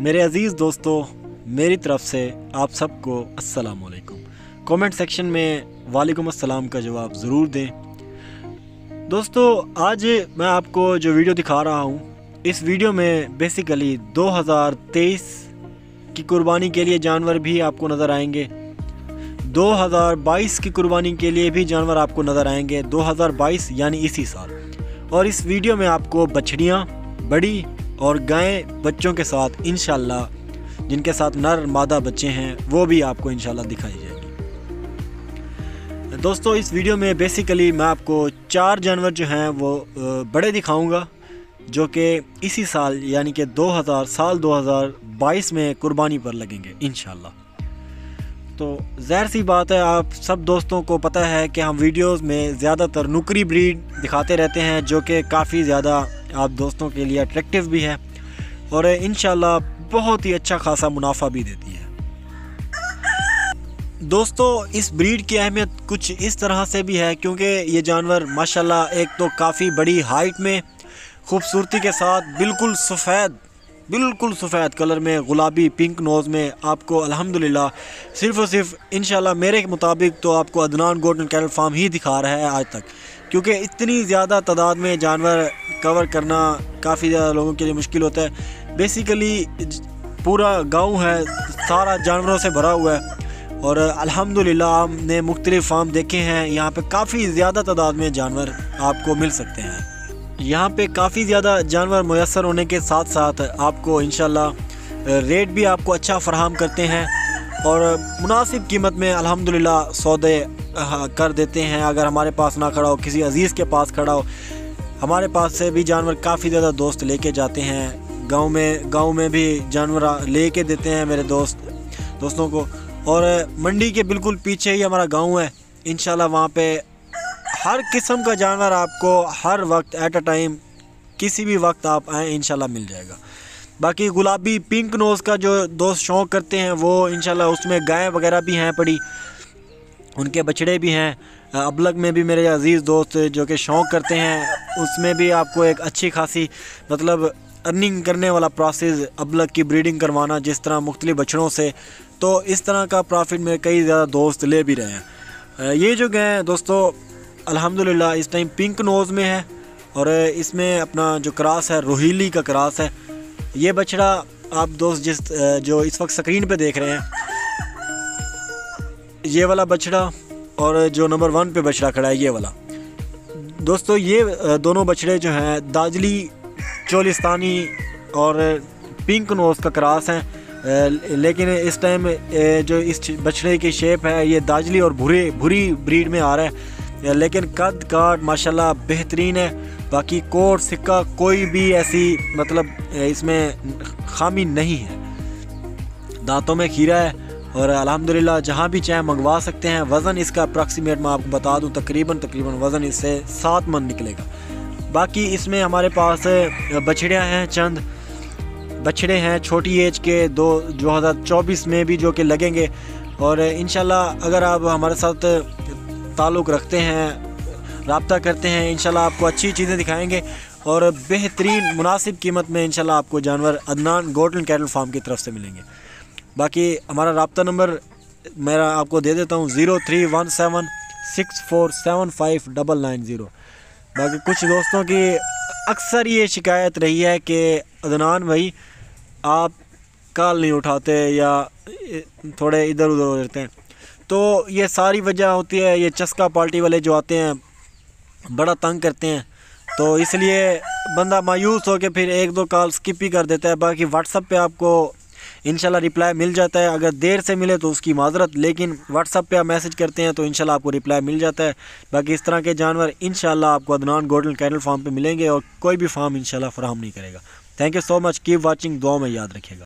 मेरे अज़ीज़ दोस्तों, मेरी तरफ से आप सबको अस्सलाम वालेकुम। कमेंट सेक्शन में वालेकुम अस्सलाम का जवाब ज़रूर दें। दोस्तों, आज मैं आपको जो वीडियो दिखा रहा हूँ, इस वीडियो में बेसिकली 2023 की कुर्बानी के लिए जानवर भी आपको नज़र आएंगे, 2022 की कुर्बानी के लिए भी जानवर आपको नज़र आएंगे, 2022 यानी इसी साल। और इस वीडियो में आपको बछड़ियाँ, बड़ी और गायें बच्चों के साथ इंशाल्लाह, जिनके साथ नर मादा बच्चे हैं, वो भी आपको इंशाल्लाह दिखाई जाएगी। दोस्तों, इस वीडियो में बेसिकली मैं आपको 4 जानवर जो हैं वो बड़े दिखाऊंगा, जो कि इसी साल यानी कि 2022 में कुर्बानी पर लगेंगे इंशाल्लाह। तो ज़ाहिर सी बात है, आप सब दोस्तों को पता है कि हम वीडियोस में ज़्यादातर नुकरी ब्रीड दिखाते रहते हैं, जो कि काफ़ी ज़्यादा आप दोस्तों के लिए अट्रैक्टिव भी है और इंशाल्लाह बहुत ही अच्छा खासा मुनाफा भी देती है। दोस्तों, इस ब्रीड की अहमियत कुछ इस तरह से भी है, क्योंकि ये जानवर माशाल्लाह एक तो काफ़ी बड़ी हाइट में, खूबसूरती के साथ बिल्कुल सफ़ेद कलर में, गुलाबी पिंक नोज़ में आपको अल्हम्दुलिल्लाह सिर्फ़ और सिर्फ इंशाल्लाह मेरे मुताबिक तो आपको Adnan goat and cattle farm ही दिखा रहा है आज तक, क्योंकि इतनी ज़्यादा तादाद में जानवर कवर करना काफ़ी ज़्यादा लोगों के लिए मुश्किल होता है। बेसिकली पूरा गांव है सारा जानवरों से भरा हुआ है और अल्हम्दुलिल्लाह हमने मुख्तलिफ फार्म देखे हैं, यहाँ पे काफ़ी ज़्यादा तादाद में जानवर आपको मिल सकते हैं। यहाँ पे काफ़ी ज़्यादा जानवर मुयस्सर होने के साथ साथ आपको इंशाल्लाह रेट भी आपको अच्छा फ़राहम करते हैं और मुनासिब कीमत में अल्हम्दुलिल्लाह सौदे कर देते हैं। अगर हमारे पास ना खड़ा हो, किसी अज़ीज़ के पास खड़ा हो, हमारे पास से भी जानवर काफ़ी ज़्यादा दोस्त लेके जाते हैं। गांव में भी जानवर लेके देते हैं मेरे दोस्तों को। और मंडी के बिल्कुल पीछे ही हमारा गांव है, इंशाल्लाह वहाँ पे हर किस्म का जानवर आपको हर वक्त एट अ टाइम किसी भी वक्त आप आएँ इंशाल्लाह मिल जाएगा। बाकी गुलाबी पिंक नोज़ का जो दोस्त शौक़ करते हैं वो इंशाल्लाह, उसमें गाय वगैरह भी हैं पड़ी, उनके बछड़े भी हैं। अबलग में भी मेरे अज़ीज़ दोस्त जो कि शौक़ करते हैं, उसमें भी आपको एक अच्छी खासी मतलब अर्निंग करने वाला प्रोसेस, अबलग की ब्रीडिंग करवाना जिस तरह मुख्तलिफ बछड़ों से, तो इस तरह का प्रॉफिट मेरे कई ज़्यादा दोस्त ले भी रहे हैं। ये जो गाय हैं दोस्तों, अल्हम्दुलिल्लाह इस टाइम पिंक नोज़ में है और इसमें अपना जो क्रॉस है रोहीली का क्रॉस है। ये बछड़ा आप दोस्त जो इस वक्त स्क्रीन पे देख रहे हैं, ये वाला बछड़ा और जो नंबर 1 पे बछड़ा खड़ा है ये वाला। दोस्तों, ये दोनों बछड़े जो हैं दाजली चोलिस्तानी और पिंक नोज़ का क्रॉस हैं, लेकिन इस टाइम जो इस बछड़े की शेप है ये दाजली और भूरी ब्रीड में आ रहा है, लेकिन कद काट माशाल्लाह बेहतरीन है। बाकी कोट सिक्का कोई भी ऐसी मतलब इसमें खामी नहीं है। दांतों में खीरा है और अल्हम्दुलिल्लाह जहाँ भी चाहे मंगवा सकते हैं। वज़न इसका अप्रॉक्सीमेट मैं आपको बता दूं, तकरीबन वज़न इससे 7 मन निकलेगा। बाकी इसमें हमारे पास बछड़ियाँ हैं, चंद बछड़े हैं छोटी एज के, 2024 में भी जो कि लगेंगे। और इंशाल्लाह अगर आप हमारे साथ ताल्लुक़ रखते हैं, राब्ता करते हैं, इंशाल्लाह आपको अच्छी चीज़ें दिखाएंगे और बेहतरीन मुनासिब कीमत में इंशाल्लाह आपको जानवर Adnan goat and cattle farm की तरफ से मिलेंगे। बाकी हमारा राब्ता नंबर मेरा आपको दे देता हूँ 0317647590। बाकी कुछ दोस्तों की अक्सर ये शिकायत रही है कि अदनान भाई आप कॉल नहीं उठाते या थोड़े इधर उधर हो जाते हैं, तो ये सारी वजह होती है, ये चस्का पार्टी वाले जो आते हैं बड़ा तंग करते हैं, तो इसलिए बंदा मायूस हो के फिर 1-2 कॉल स्किप ही कर देता है। बाकी व्हाट्सअप पे आपको इंशाल्लाह रिप्लाई मिल जाता है, अगर देर से मिले तो उसकी माजरत, लेकिन व्हाट्सअप पे आप मैसेज करते हैं तो इंशाल्लाह आपको रिप्लाई मिल जाता है। बाकी इस तरह के जानवर इंशाल्लाह आपको Adnan goat and cattle farm पे मिलेंगे और कोई भी फार्म इंशाल्लाह फराहम नहीं करेगा। Thank you so much, keep watching, दुआ में याद रखिएगा।